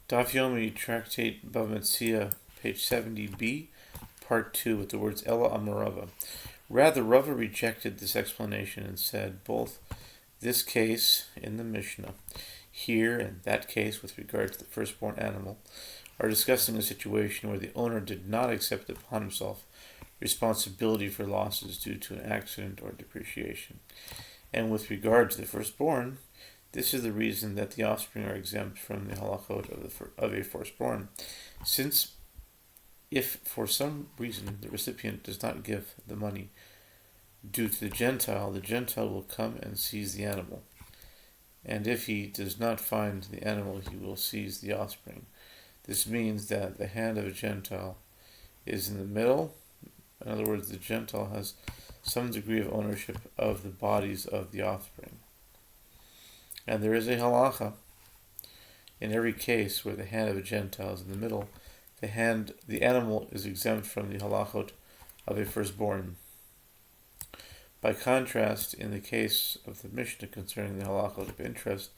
Daf Yomi, Tractate Bava Metzia, page 70b, part 2, with the words Ella Amarava. Rather, Rava rejected this explanation and said both this case in the Mishnah, here and that case with regard to the firstborn animal, are discussing a situation where the owner did not accept upon himself responsibility for losses due to an accident or depreciation. And with regard to the firstborn, this is the reason that the offspring are exempt from the halachot of a firstborn, since if for some reason the recipient does not give the money due to the Gentile will come and seize the animal. And if he does not find the animal, he will seize the offspring. This means that the hand of a Gentile is in the middle. In other words, the Gentile has some degree of ownership of the bodies of the offspring. And there is a halacha in every case where the hand of a Gentile is in the middle, the animal is exempt from the halachot of a firstborn. By contrast, in the case of the Mishnah concerning the halachot of interest,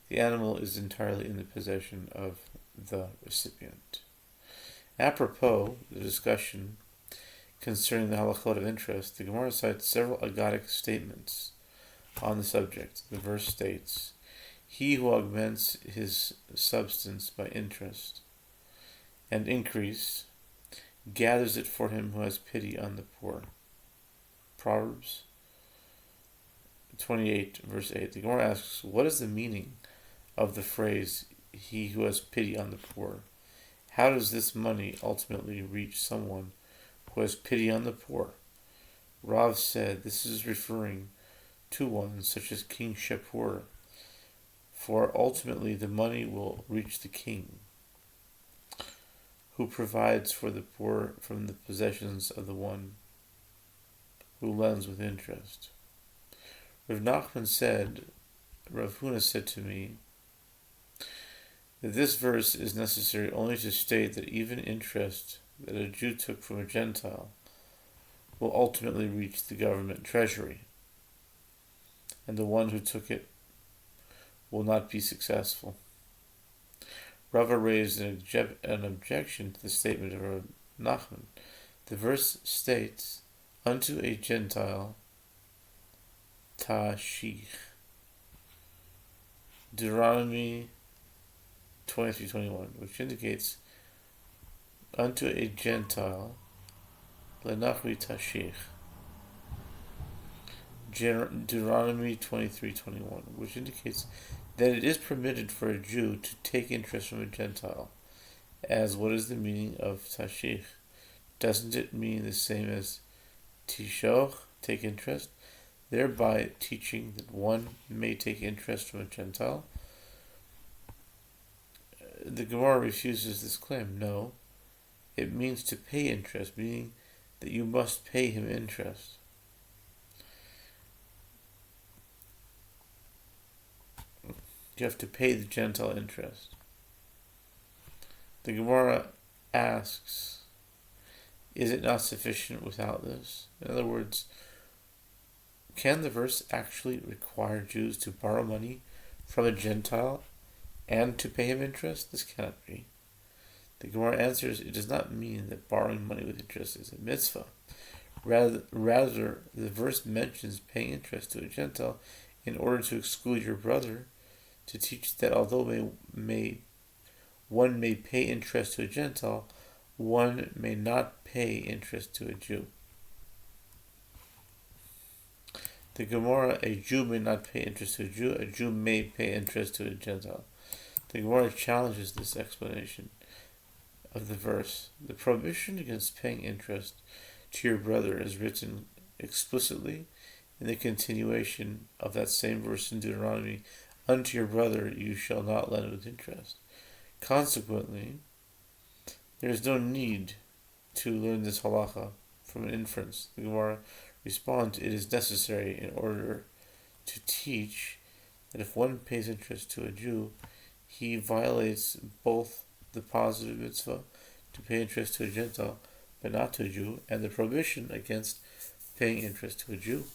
the animal is entirely in the possession of the recipient. Apropos the discussion concerning the halachot of interest, the Gemara cites several agadic statements on the subject. The verse states, "He who augments his substance by interest and increase gathers it for him who has pity on the poor." Proverbs 28, verse 8. The Gemara asks, what is the meaning of the phrase, "he who has pity on the poor"? How does this money ultimately reach someone who has pity on the poor? Rav said this is referring to one such as King Shapur, for ultimately the money will reach the king, who provides for the poor from the possessions of the one who lends with interest. Rav Nachman said, Rav Huna said to me, that this verse is necessary only to state that even interest that a Jew took from a Gentile will ultimately reach the government treasury, and the one who took it will not be successful. Rava raised an objection to the statement of Rav Nachman. The verse states, "Unto a Gentile, tashich." Deuteronomy 23:21, which indicates unto a Gentile, lenachri tashich. Deuteronomy 23:21, which indicates that it is permitted for a Jew to take interest from a Gentile. As what is the meaning of tashich? Doesn't it mean the same as tishoch, take interest, thereby teaching that one may take interest from a Gentile? The Gemara refuses this claim. No, it means to pay interest, meaning that you must pay him interest. You have to pay the Gentile interest. The Gemara asks, is it not sufficient without this? In other words, can the verse actually require Jews to borrow money from a Gentile and to pay him interest? This cannot be. The Gemara answers, it does not mean that borrowing money with interest is a mitzvah. Rather, the verse mentions paying interest to a Gentile in order to exclude your brother, to teach that although one may pay interest to a Gentile, one may not pay interest to a Jew. The Gemara, a Jew may not pay interest to a Jew may pay interest to a Gentile. The Gemara challenges this explanation of the verse. The prohibition against paying interest to your brother is written explicitly in the continuation of that same verse in Deuteronomy, "Unto your brother you shall not lend with interest." Consequently, there is no need to learn this halacha from an inference. The Gemara responds, it is necessary in order to teach that if one pays interest to a Jew, he violates both the positive mitzvah to pay interest to a Gentile, but not to a Jew, and the prohibition against paying interest to a Jew.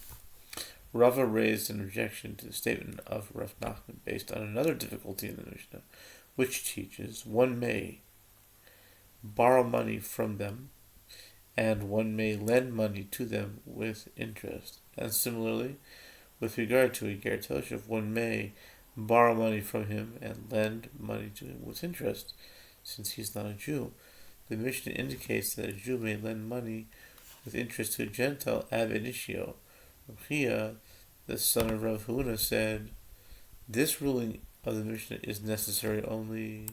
Rava raised an objection to the statement of Rav Nachman based on another difficulty in the Mishnah, which teaches one may borrow money from them, and one may lend money to them with interest. And similarly, with regard to a ger toshav, one may borrow money from him and lend money to him with interest, since he is not a Jew. The Mishnah indicates that a Jew may lend money with interest to a Gentile ab initio. Rav Chia, the son of Rav Huna, said, this ruling of the Mishnah is necessary only